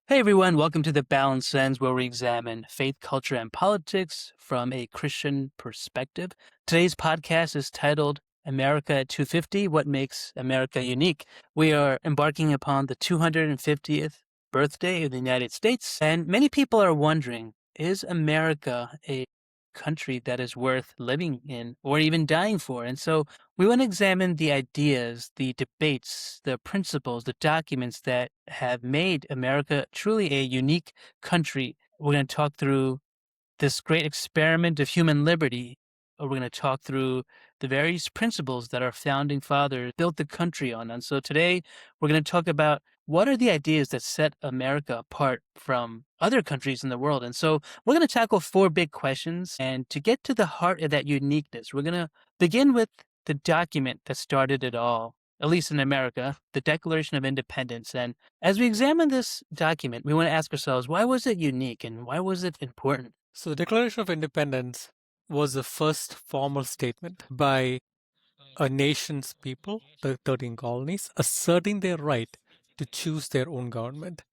Hey everyone, welcome to The Balanced Sense, where we examine faith, culture, and politics from a Christian perspective. Today's podcast is titled America at 250, What Makes America Unique? We are embarking upon the 250th birthday of the United States, and many people are wondering, is America a country that is worth living in or even dying for? And so we want to examine the ideas, the debates, the principles, the documents that have made America truly a unique country. We're going to talk through this great experiment of human liberty. We're going to talk through the various principles that our founding fathers built the country on. And so today we're going to talk about what are the ideas that set America apart from other countries in the world. And so we're going to tackle four big questions. And to get to the heart of that uniqueness, we're going to begin with the document that started it all, at least in America, the Declaration of Independence. And as we examine this document, we want to ask ourselves, why was it unique and why was it important? So the Declaration of Independence was the first formal statement by a nation's people, the 13 colonies, asserting their right to choose their own government.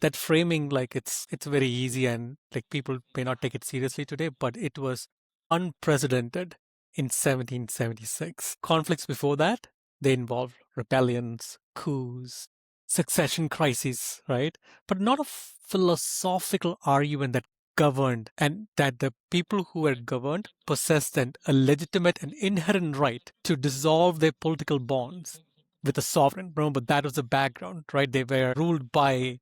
That framing, like it's very easy and like people may not take it seriously today, but it was unprecedented in 1776. Conflicts before that, they involved rebellions, coups, succession crises, right? But not a philosophical argument that governed and that the people who were governed possessed a legitimate and inherent right to dissolve their political bonds with a sovereign. Remember, that was the background, right? They were ruled by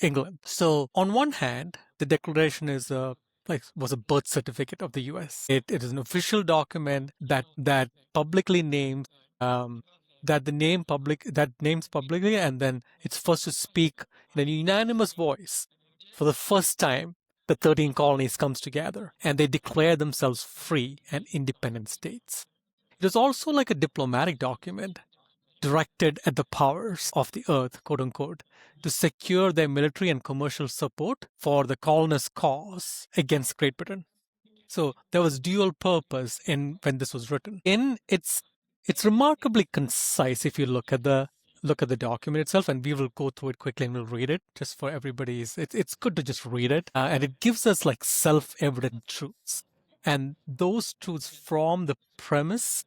England. So on one hand, the Declaration is was a birth certificate of the U.S. It is an official document that publicly names that names publicly, and then it's first to speak in a unanimous voice. For the first time, the 13 colonies comes together and they declare themselves free and independent states. It is also like a diplomatic document directed at the powers of the earth, quote unquote, to secure their military and commercial support for the colonist cause against Great Britain. So there was dual purpose in when this was written. It's remarkably concise if you look at the document itself, and we will go through it quickly and we'll read it just for everybody's. It's good to just read it, and it gives us like self-evident truths, and those truths form the premises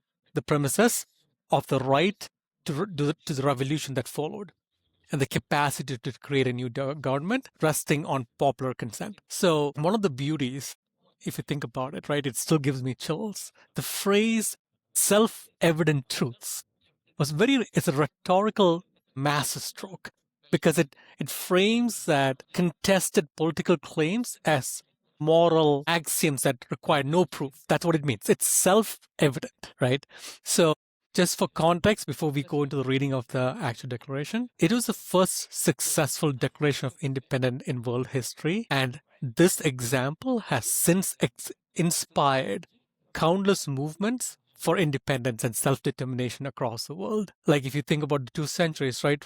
of the right to the revolution that followed, and the capacity to create a new government resting on popular consent. So one of the beauties, if you think about it, right, it still gives me chills. The phrase self-evident truths it's a rhetorical masterstroke because it frames that contested political claims as moral axioms that require no proof. That's what it means. It's self-evident, right? So just for context, before we go into the reading of the actual declaration, it was the first successful declaration of independence in world history. And this example has since inspired countless movements for independence and self-determination across the world. Like if you think about the 2 centuries, right?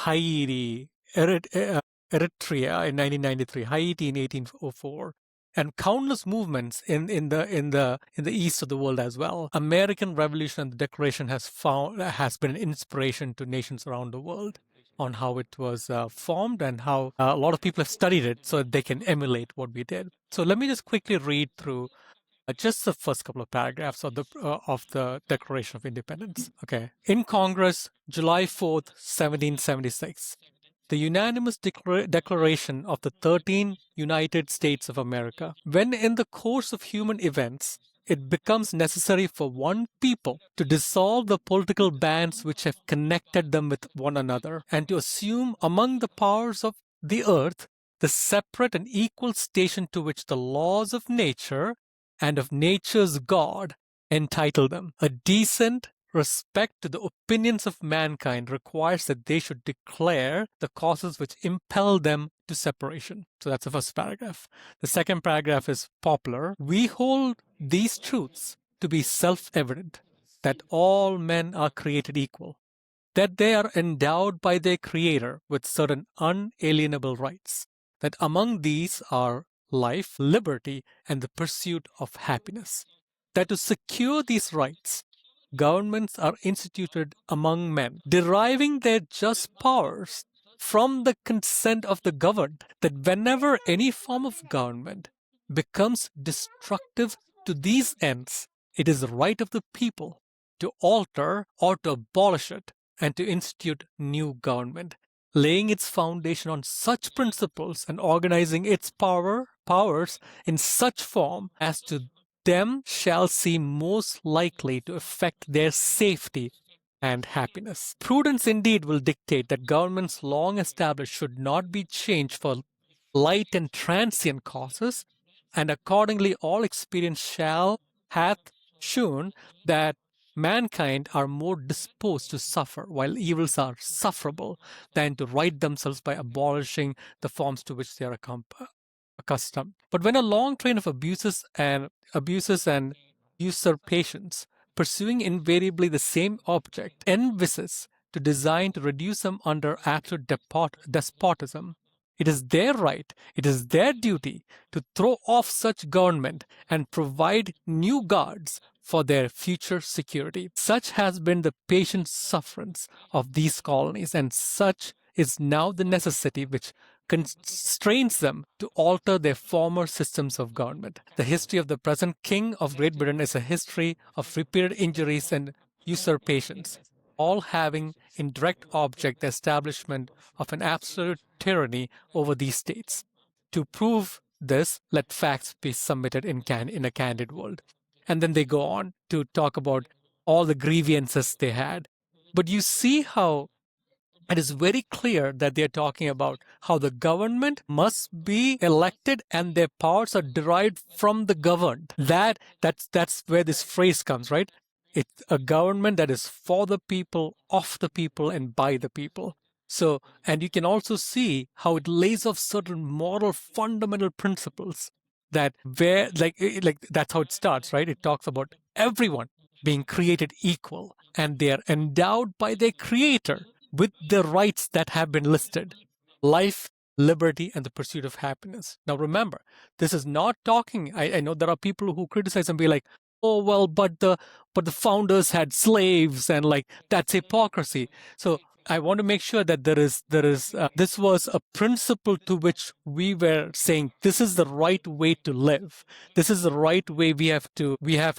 Haiti, Eritrea in 1993, Haiti in 1804, and countless movements in the east of the world as well. American Revolution and the Declaration has been an inspiration to nations around the world on how it was formed and how a lot of people have studied it so that they can emulate what we did. So let me just quickly read through just the first couple of paragraphs of the Declaration of Independence. Okay. In Congress, July 4th, 1776, the unanimous declaration of the 13 United States of America. When in the course of human events, it becomes necessary for one people to dissolve the political bands which have connected them with one another and to assume among the powers of the earth the separate and equal station to which the laws of nature and of nature's God entitle them. A decent respect to the opinions of mankind requires that they should declare the causes which impel them to separation. So that's the first paragraph. The second paragraph is popular. We hold these truths to be self-evident, that all men are created equal, that they are endowed by their Creator with certain unalienable rights, that among these are life, liberty, and the pursuit of happiness. That to secure these rights, governments are instituted among men, deriving their just powers from the consent of the governed, that whenever any form of government becomes destructive to these ends, it is the right of the people to alter or to abolish it and to institute new government, laying its foundation on such principles and organizing its powers in such form as to them shall seem most likely to affect their safety and happiness. Prudence indeed will dictate that governments long established should not be changed for light and transient causes, and accordingly all experience hath shewn that mankind are more disposed to suffer, while evils are sufferable, than to right themselves by abolishing the forms to which they are accustomed. But when a long train of abuses and usurpations, pursuing invariably the same object, envisages to design to reduce them under absolute despotism, it is their right, it is their duty to throw off such government and provide new guards for their future security. Such has been the patient sufferance of these colonies, and such is now the necessity which constrains them to alter their former systems of government. The history of the present King of Great Britain is a history of repeated injuries and usurpations, all having in direct object the establishment of an absolute tyranny over these states. To prove this, let facts be submitted in a candid world. And then they go on to talk about all the grievances they had. But you see how it is very clear that they're talking about how the government must be elected and their powers are derived from the governed. That's where this phrase comes, right? It's a government that is for the people, of the people, and by the people. So, and you can also see how it lays off certain moral fundamental principles that like that's how it starts, right? It talks about everyone being created equal, and they are endowed by their creator with the rights that have been listed: life, liberty, and the pursuit of happiness. Now remember, this is not talking, I know there are people who criticize and be like, oh well, but the founders had slaves, and like that's hypocrisy. So I want to make sure that this was a principle to which we were saying this is the right way to live. This is the right way we have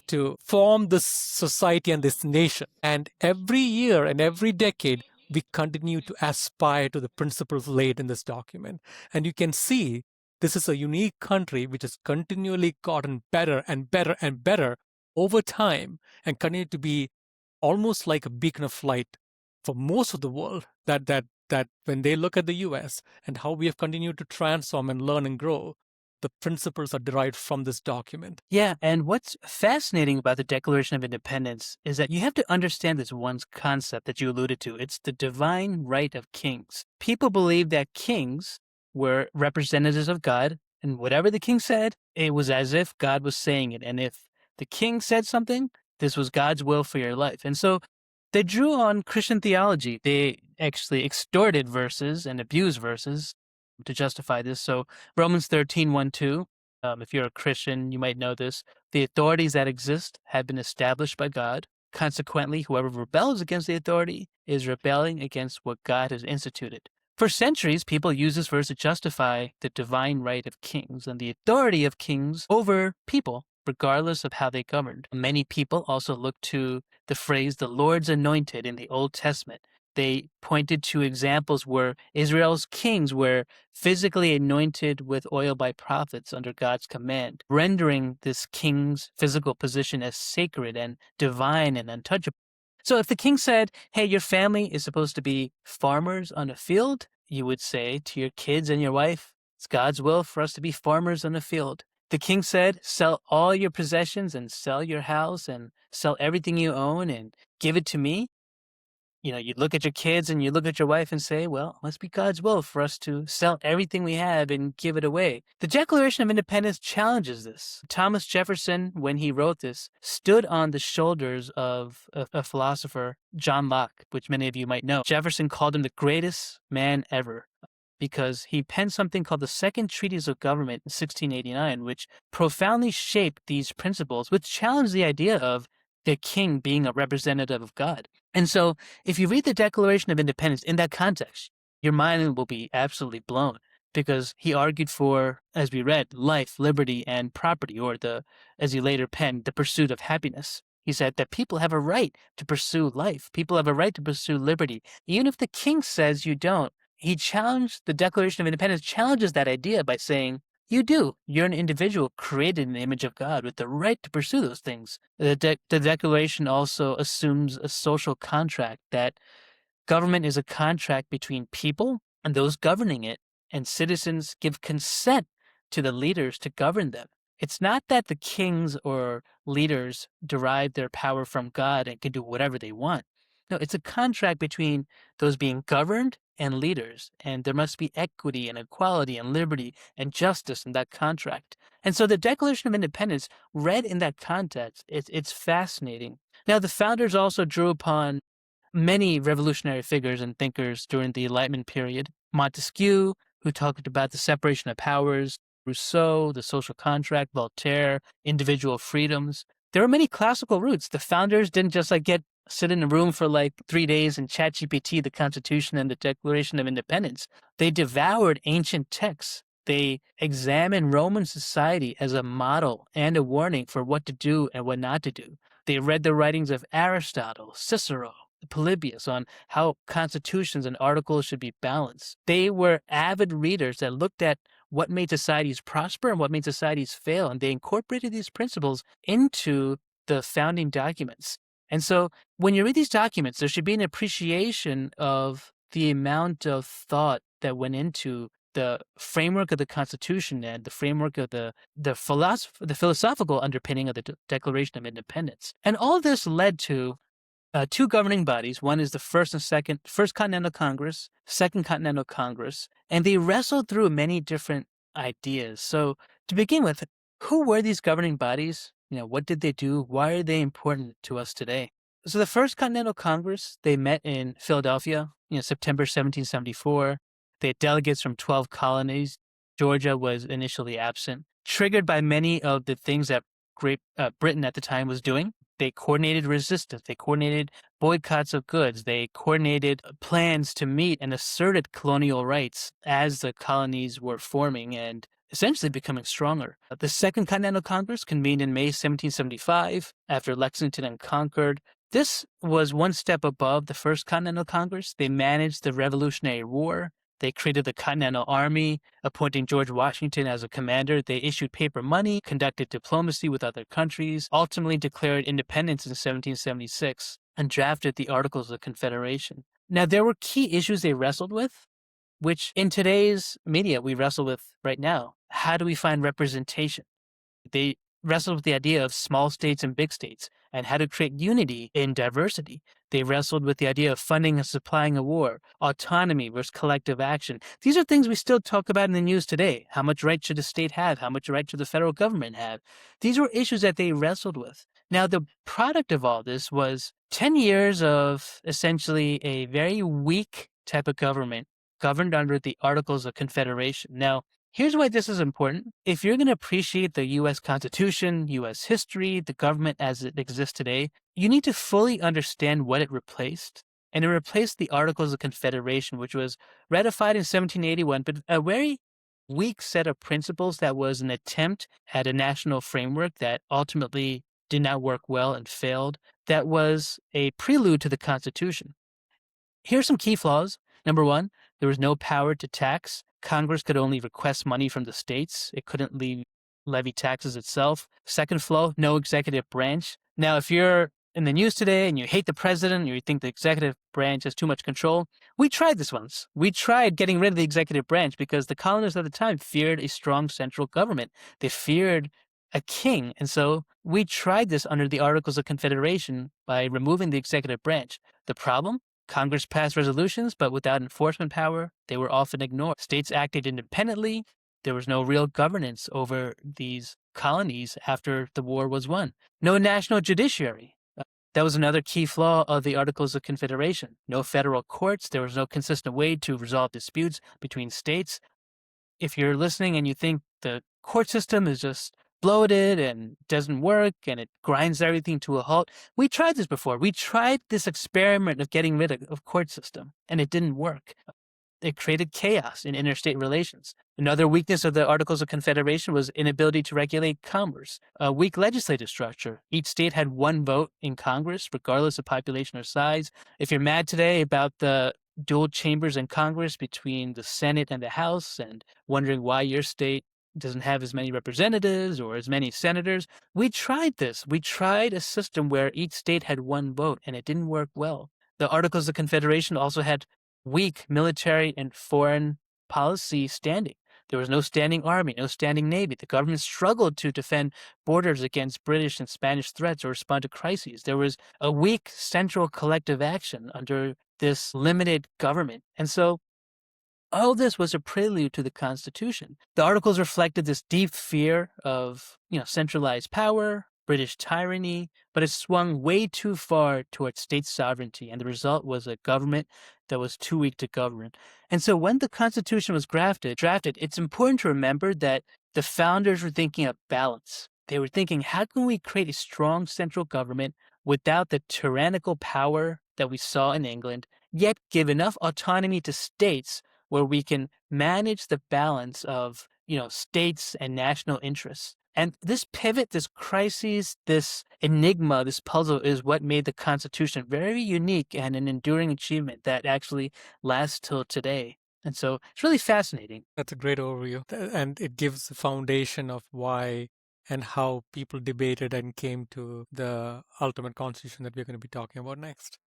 to form this society and this nation. And every year and every decade, we continue to aspire to the principles laid in this document. And you can see this is a unique country which has continually gotten better and better and better over time, and continue to be almost like a beacon of light for most of the world, that when they look at the US and how we have continued to transform and learn and grow, the principles are derived from this document. Yeah, and what's fascinating about the Declaration of Independence is that you have to understand this one concept that you alluded to. It's the divine right of kings. People believe that kings were representatives of God, and whatever the king said, it was as if God was saying it. And if the king said something, this was God's will for your life. And so they drew on Christian theology. They actually extorted verses and abused verses to justify this. So Romans 13:1-2, if you're a Christian, you might know this. The authorities that exist have been established by God. Consequently, whoever rebels against the authority is rebelling against what God has instituted. For centuries, people use this verse to justify the divine right of kings and the authority of kings over people, regardless of how they governed. Many people also look to the phrase the Lord's anointed in the Old Testament. They pointed to examples where Israel's kings were physically anointed with oil by prophets under God's command, rendering this king's physical position as sacred and divine and untouchable. So if the king said, hey, your family is supposed to be farmers on a field, you would say to your kids and your wife, it's God's will for us to be farmers on a field. The king said, sell all your possessions and sell your house and sell everything you own and give it to me. You know, you look at your kids and you look at your wife and say, well, it must be God's will for us to sell everything we have and give it away. The Declaration of Independence challenges this. Thomas Jefferson, when he wrote this, stood on the shoulders of a philosopher, John Locke, which many of you might know. Jefferson called him the greatest man ever, because he penned something called the Second Treatise of Government in 1689, which profoundly shaped these principles, which challenged the idea of the king being a representative of God. And so if you read the Declaration of Independence in that context, your mind will be absolutely blown because he argued for, as we read, life, liberty, and property, or as he later penned, the pursuit of happiness. He said that people have a right to pursue life. People have a right to pursue liberty. Even if the king says you don't, he challenged the Declaration of Independence, challenges that idea by saying, you do. You're an individual created in the image of God with the right to pursue those things. The Declaration also assumes a social contract that government is a contract between people and those governing it, and citizens give consent to the leaders to govern them. It's not that the kings or leaders derive their power from God and can do whatever they want. No, it's a contract between those being governed and leaders, and there must be equity and equality and liberty and justice in that contract. And so the Declaration of Independence, read in that context, it's fascinating. Now, the founders also drew upon many revolutionary figures and thinkers during the Enlightenment period. Montesquieu, who talked about the separation of powers, Rousseau, the social contract, Voltaire, individual freedoms. There were many classical roots. The founders didn't just sit in a room for 3 days and chat GPT the Constitution and the Declaration of Independence. They devoured ancient texts. They examined Roman society as a model and a warning for what to do and what not to do. They read the writings of Aristotle, Cicero, Polybius on how constitutions and articles should be balanced. They were avid readers that looked at what made societies prosper and what made societies fail, and they incorporated these principles into the founding documents. And so when you read these documents, there should be an appreciation of the amount of thought that went into the framework of the Constitution and the framework of the philosophical underpinning of the Declaration of Independence. And all this led to two governing bodies. One is the First Continental Congress, Second Continental Congress, and they wrestled through many different ideas. So to begin with, who were these governing bodies? What did they do? Why are they important to us today? So the First Continental Congress, they met in Philadelphia, September 1774. They had delegates from 12 colonies. Georgia was initially absent, triggered by many of the things that Great Britain at the time was doing. They coordinated resistance. They coordinated boycotts of goods. They coordinated plans to meet and asserted colonial rights as the colonies were forming and essentially becoming stronger. The Second Continental Congress convened in May 1775 after Lexington and Concord. This was one step above the First Continental Congress. They managed the Revolutionary War. They created the Continental Army, appointing George Washington as a commander. They issued paper money, conducted diplomacy with other countries, ultimately declared independence in 1776, and drafted the Articles of Confederation. Now, there were key issues they wrestled with, which in today's media we wrestle with right now. How do we find representation? They wrestled with the idea of small states and big states and how to create unity in diversity. They wrestled with the idea of funding and supplying a war, autonomy versus collective action. These are things we still talk about in the news today. How much right should a state have? How much right should the federal government have? These were issues that they wrestled with. Now, the product of all this was 10 years of essentially a very weak type of government governed under the Articles of Confederation. Now, here's why this is important. If you're going to appreciate the U.S. Constitution, U.S. history, the government as it exists today, you need to fully understand what it replaced. And it replaced the Articles of Confederation, which was ratified in 1781, but a very weak set of principles that was an attempt at a national framework that ultimately did not work well and failed. That was a prelude to the Constitution. Here are some key flaws. Number one, there was no power to tax. Congress could only request money from the states. It couldn't levy taxes itself. Second flaw, no executive branch. Now, if you're in the news today and you hate the president or you think the executive branch has too much control, we tried this once. We tried getting rid of the executive branch because the colonists at the time feared a strong central government. They feared a king. And so we tried this under the Articles of Confederation by removing the executive branch. The problem? Congress passed resolutions, but without enforcement power, they were often ignored. States acted independently. There was no real governance over these colonies after the war was won. No national judiciary. That was another key flaw of the Articles of Confederation. No federal courts. There was no consistent way to resolve disputes between states. If you're listening and you think the court system is just bloated and doesn't work and it grinds everything to a halt, we tried this before. We tried this experiment of getting rid of court system and it didn't work. it created chaos in interstate relations. Another weakness of the Articles of Confederation was inability to regulate commerce. A weak legislative structure. Each state had one vote in Congress, regardless of population or size. If you're mad today about the dual chambers in Congress between the Senate and the House and wondering why your state doesn't have as many representatives or as many senators, we tried this. We tried a system where each state had one vote, and it didn't work well. The Articles of Confederation also had weak military and foreign policy standing. There was no standing army, no standing navy. The government struggled to defend borders against British and Spanish threats or respond to crises. There was a weak central collective action under this limited government. And so all this was a prelude to the Constitution. The Articles reflected this deep fear of, centralized power, British tyranny, but it swung way too far towards state sovereignty, and the result was a government that was too weak to govern. And so when the Constitution was drafted, it's important to remember that the founders were thinking of balance. They were thinking, how can we create a strong central government without the tyrannical power that we saw in England, yet give enough autonomy to states where we can manage the balance of, states and national interests. And this pivot, this crisis, this enigma, this puzzle is what made the Constitution very unique and an enduring achievement that actually lasts till today. And so it's really fascinating. That's a great overview. And it gives the foundation of why and how people debated and came to the ultimate constitution that we're going to be talking about next.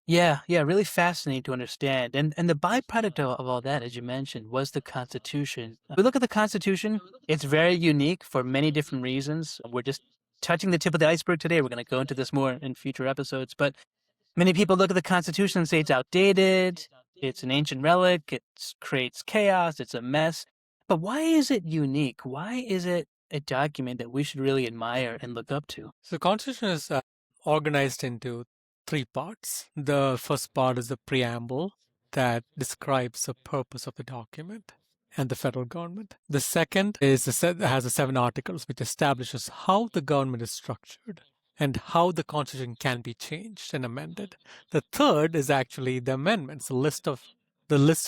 Yeah, really fascinating to understand. And the byproduct of all that, as you mentioned, was the Constitution. We look at the Constitution, it's very unique for many different reasons. We're just touching the tip of the iceberg today. We're going to go into this more in future episodes. But many people look at the Constitution and say it's outdated, it's an ancient relic, it creates chaos, it's a mess. But why is it unique? Why is it a document that we should really admire and look up to? So the Constitution is organized into three parts. The first part is the preamble that describes the purpose of the document and the federal government. The second has the 7 articles, which establishes how the government is structured and how the Constitution can be changed and amended. The third is actually the amendments, the list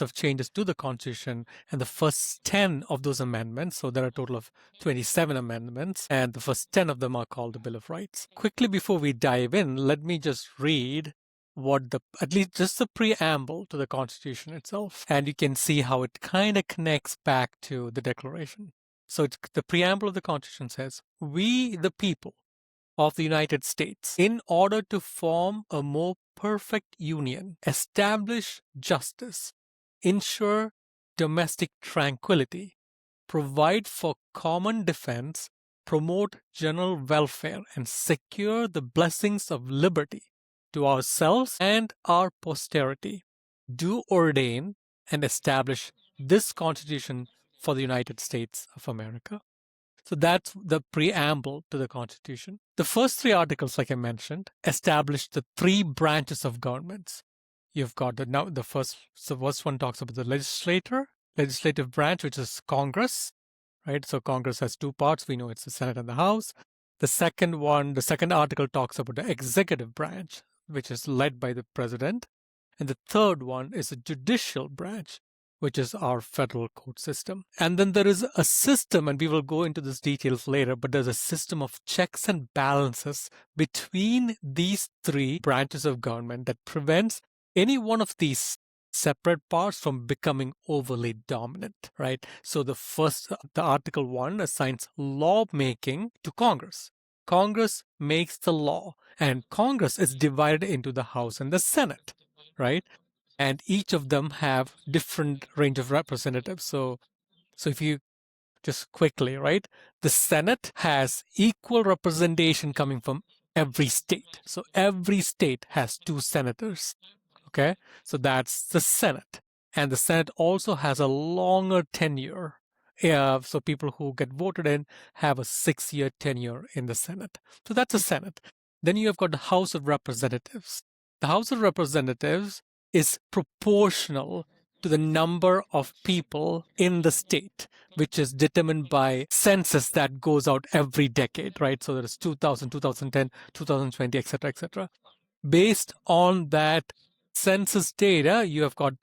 of changes to the Constitution, and the first 10 of those amendments. So there are a total of 27 amendments, and the first 10 of them are called the Bill of Rights. Quickly, before we dive in, let me just read at least just the preamble to the Constitution itself, and you can see how it kind of connects back to the Declaration. So the preamble of the Constitution says, "We, the people of the United States, in order to form a more perfect union, establish justice, ensure domestic tranquility, provide for common defense, promote general welfare, and secure the blessings of liberty to ourselves and our posterity, do ordain and establish this Constitution for the United States of America." So that's the preamble to the Constitution. The first 3 articles, like I mentioned, establish the 3 branches of governments. You've got the first one talks about the legislative branch, which is Congress, right? So Congress has 2 parts. We know it's the Senate and the House. The second article talks about the executive branch, which is led by the president. And the third one is the judicial branch, which is our federal court system. And then there is a system, and we will go into these details later, but there's a system of checks and balances between these 3 branches of government that prevents any one of these separate parts from becoming overly dominant, right? So the Article 1 assigns lawmaking to Congress. Congress makes the law, and Congress is divided into the House and the Senate, right? And each of them have different range of representatives. So if you just quickly, right, the Senate has equal representation coming from every state. So every state has 2 senators. Okay, so that's the Senate. And the Senate also has a longer tenure. So people who get voted in have a 6-year tenure in the Senate. So that's the Senate. Then you have got the House of Representatives. The House of Representatives is proportional to the number of people in the state, which is determined by census that goes out every decade, right? So there is 2000, 2010, 2020, etc., etc. Based on that census data, you have got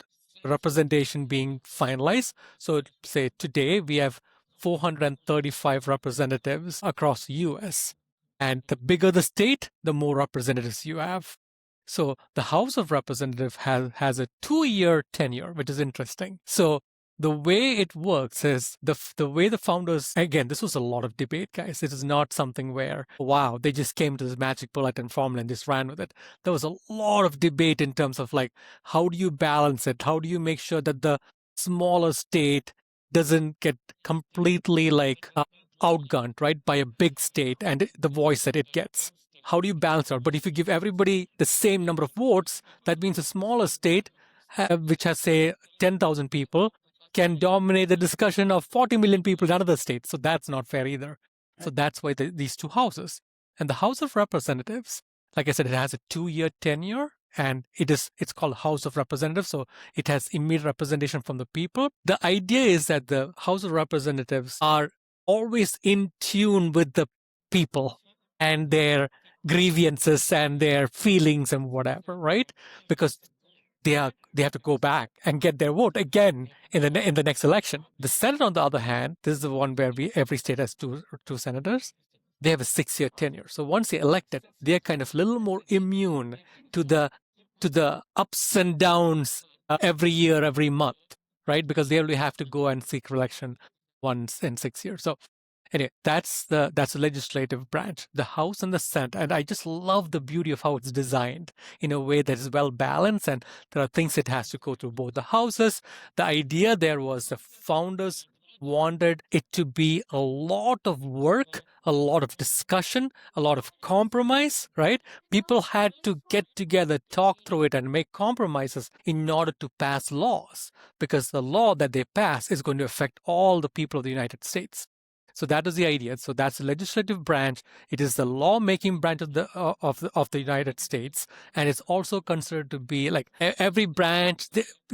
representation being finalized. So say today we have 435 representatives across the US. And the bigger the state, the more representatives you have. So the House of Representatives has a 2-year tenure, which is interesting. So the way it works is the way the founders, again, this was a lot of debate, guys. It is not something where, wow, they just came to this magic bullet and formula and just ran with it. There was a lot of debate in terms of like, how do you balance it? How do you make sure that the smaller state doesn't get completely like outgunned, right, by a big state and the voice that it gets? How do you balance out? But if you give everybody the same number of votes, that means a smaller state, which has, say, 10,000 people, can dominate the discussion of 40 million people in another state. So that's not fair either. So that's why these two houses. And the House of Representatives, like I said, it has a 2-year tenure, and it's called House of Representatives. So it has immediate representation from the people. The idea is that the House of Representatives are always in tune with the people and their grievances and their feelings and whatever, right? Because they have to go back and get their vote again in the next election. The Senate, on the other hand, this is the one where every state has two senators. They have a 6-year tenure. So once they're elected, they're kind of a little more immune to the ups and downs every year, every month, right? Because they only have to go and seek re-election once in 6 years. So anyway, that's the legislative branch, the House and the Senate. And I just love the beauty of how it's designed in a way that is well balanced. And there are things it has to go through both the houses. The idea there was the founders wanted it to be a lot of work, a lot of discussion, a lot of compromise, right? People had to get together, talk through it, and make compromises in order to pass laws, because the law that they pass is going to affect all the people of the United States. So that is the idea. So that's the legislative branch. It is the lawmaking branch of the United States, and it's also considered to be like every branch.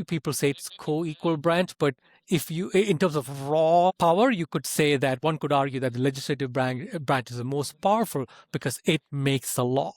People say it's co-equal branch, but if you, in terms of raw power, you could say that one could argue that the legislative branch is the most powerful because it makes the law,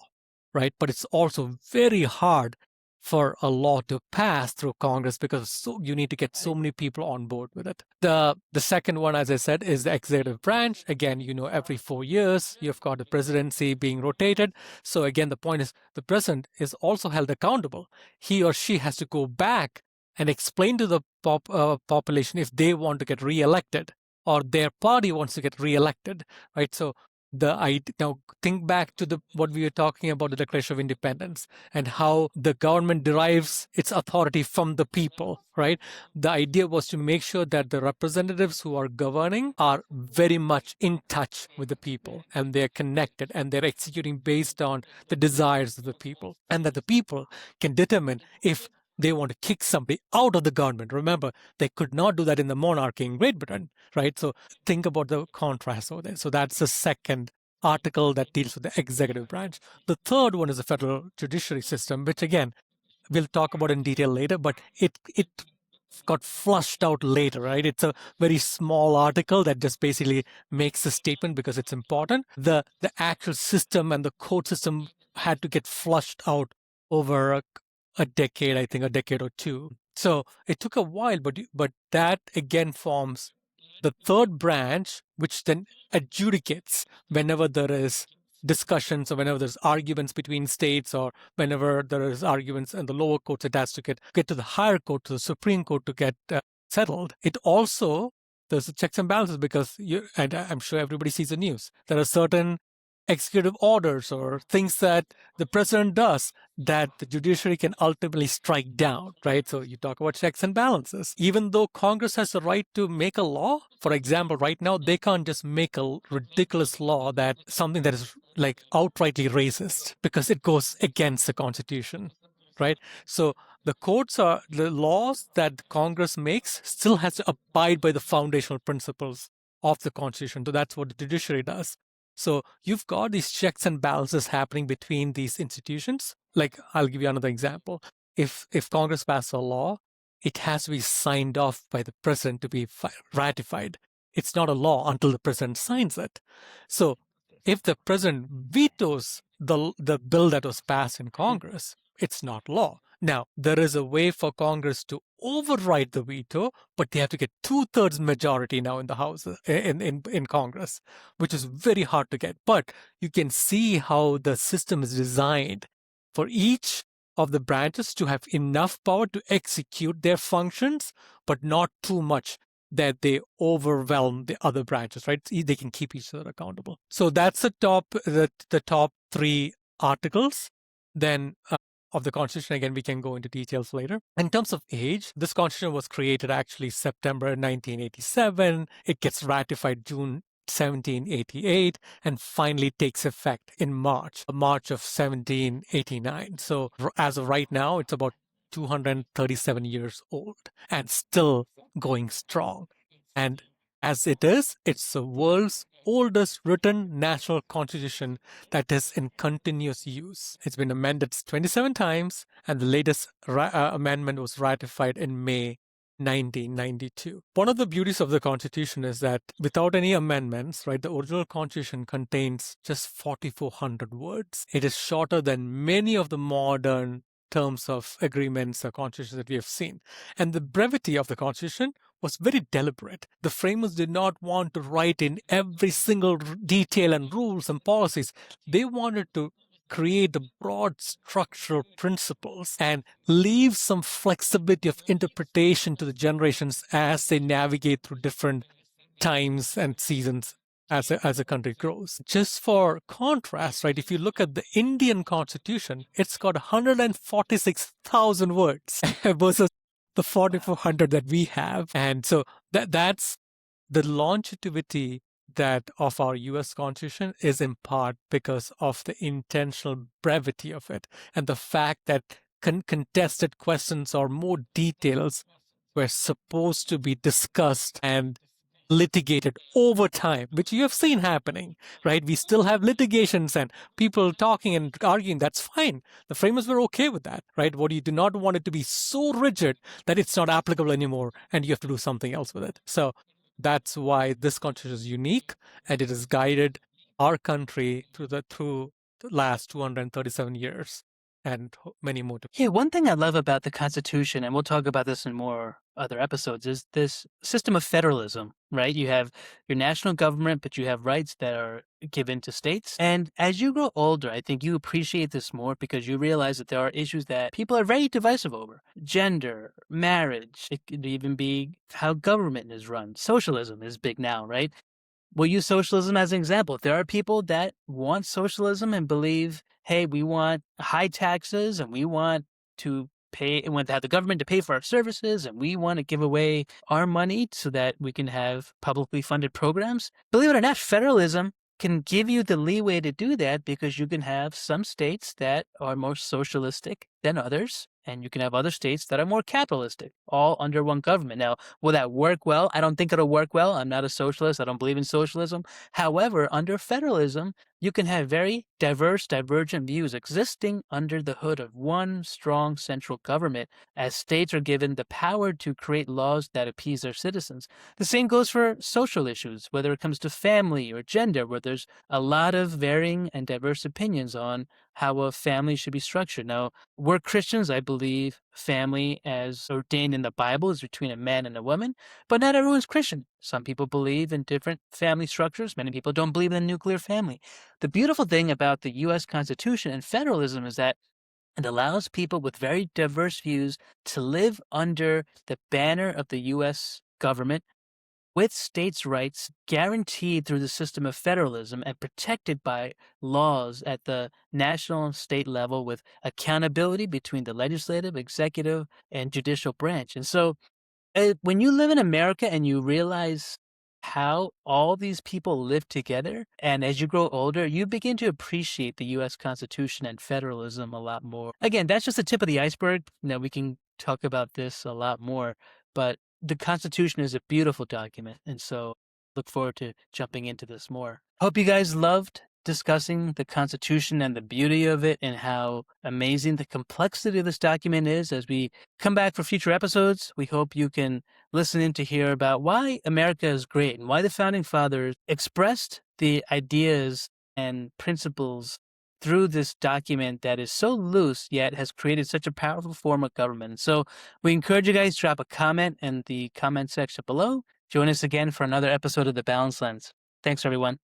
right? But it's also very hard for a law to pass through Congress because you need to get so many people on board with it. The second one, as I said, is the executive branch. Again, every 4 years, you've got the presidency being rotated. So again, the point is the president is also held accountable. He or she has to go back and explain to the population if they want to get reelected or their party wants to get reelected, right? So now think back to what we were talking about, the Declaration of Independence, and how the government derives its authority from the people, right? The idea was to make sure that the representatives who are governing are very much in touch with the people, and they're connected, and they're executing based on the desires of the people, and that the people can determine if they want to kick somebody out of the government. Remember, they could not do that in the monarchy in Great Britain, right? So think about the contrast over there. So that's the second article that deals with the executive branch. The third one is the federal judiciary system, which again, we'll talk about in detail later, but it got flushed out later, right? It's a very small article that just basically makes a statement because it's important. The actual system and the court system had to get flushed out over a decade, I think a decade or two. So it took a while, but that again forms the third branch, which then adjudicates whenever there is discussions or whenever there's arguments between states or whenever there is arguments in the lower courts, it has to get to the higher court, to the Supreme Court to get settled. It also, there's checks and balances because and I'm sure everybody sees the news. There are certain executive orders or things that the president does that the judiciary can ultimately strike down, right? So you talk about checks and balances. Even though Congress has the right to make a law, for example, right now, they can't just make a ridiculous law that something that is like outrightly racist because it goes against the Constitution, right? So the laws that Congress makes still has to abide by the foundational principles of the Constitution. So that's what the judiciary does. So you've got these checks and balances happening between these institutions. Like, I'll give you another example. If Congress passes a law, it has to be signed off by the president to be ratified. It's not a law until the president signs it. So if the president vetoes the bill that was passed in Congress, it's not law. Now, there is a way for Congress to override the veto, but they have to get 2/3 majority now in the House, in Congress, which is very hard to get. But you can see how the system is designed for each of the branches to have enough power to execute their functions, but not too much that they overwhelm the other branches, right? They can keep each other accountable. So that's the top three articles. Then of the Constitution. Again, we can go into details later. In terms of age, this Constitution was created actually September 1987. It gets ratified June 1788 and finally takes effect in March of 1789. So as of right now, it's about 237 years old and still going strong. And as it is, it's the world's oldest written national constitution that is in continuous use. It's been amended 27 times, and the latest amendment was ratified in May 1992. One of the beauties of the Constitution is that without any amendments, right, the original Constitution contains just 4,400 words. It is shorter than many of the modern terms of agreements or constitutions that we have seen. And the brevity of the Constitution was very deliberate. The framers did not want to write in every single detail and rules and policies. They wanted to create the broad structural principles and leave some flexibility of interpretation to the generations as they navigate through different times and seasons as a country grows. Just for contrast, right, if you look at the Indian Constitution, it's got 146,000 words versus the 4,400 that we have. And so that's the longevity that of our US Constitution is in part because of the intentional brevity of it and the fact that contested questions or more details were supposed to be discussed and litigated over time, which you have seen happening, right? We still have litigations and people talking and arguing. That's fine. The framers were okay with that, right? What you do not want it to be so rigid that it's not applicable anymore and you have to do something else with it. So that's why this constitution is unique, and it has guided our country through the last 237 years and many more. Yeah, one thing I love about the Constitution, and we'll talk about this in more other episodes, is this system of federalism, right? You have your national government, but you have rights that are given to states. And as you grow older, I think you appreciate this more because you realize that there are issues that people are very divisive over. Gender, marriage, it could even be how government is run. Socialism is big now, right? We'll use socialism as an example. There are people that want socialism and believe, hey, we want high taxes and we want to have the government to pay for our services, and we want to give away our money so that we can have publicly funded programs. Believe it or not, federalism can give you the leeway to do that because you can have some states that are more socialistic than others, and you can have other states that are more capitalistic, all under one government. Now, will that work well? I don't think it'll work well. I'm not a socialist. I don't believe in socialism. However, under federalism, you can have very diverse, divergent views existing under the hood of one strong central government, as states are given the power to create laws that appease their citizens. The same goes for social issues, whether it comes to family or gender, where there's a lot of varying and diverse opinions on how a family should be structured. Now, we're Christians. I believe family as ordained in the Bible is between a man and a woman, but not everyone's Christian. Some people believe in different family structures. Many people don't believe in the nuclear family. The beautiful thing about the U.S. Constitution and federalism is that it allows people with very diverse views to live under the banner of the U.S. government with states' rights guaranteed through the system of federalism and protected by laws at the national and state level with accountability between the legislative, executive, and judicial branch. And so when you live in America and you realize how all these people live together, and as you grow older, you begin to appreciate the U.S. Constitution and federalism a lot more. Again, that's just the tip of the iceberg. Now, we can talk about this a lot more, but the Constitution is a beautiful document, and so look forward to jumping into this more. Hope you guys loved discussing the Constitution and the beauty of it and how amazing the complexity of this document is. As we come back for future episodes, we hope you can listen in to hear about why America is great and why the Founding Fathers expressed the ideas and principles through this document that is so loose yet has created such a powerful form of government. So we encourage you guys to drop a comment in the comment section below. Join us again for another episode of The Balance Lens. Thanks, everyone.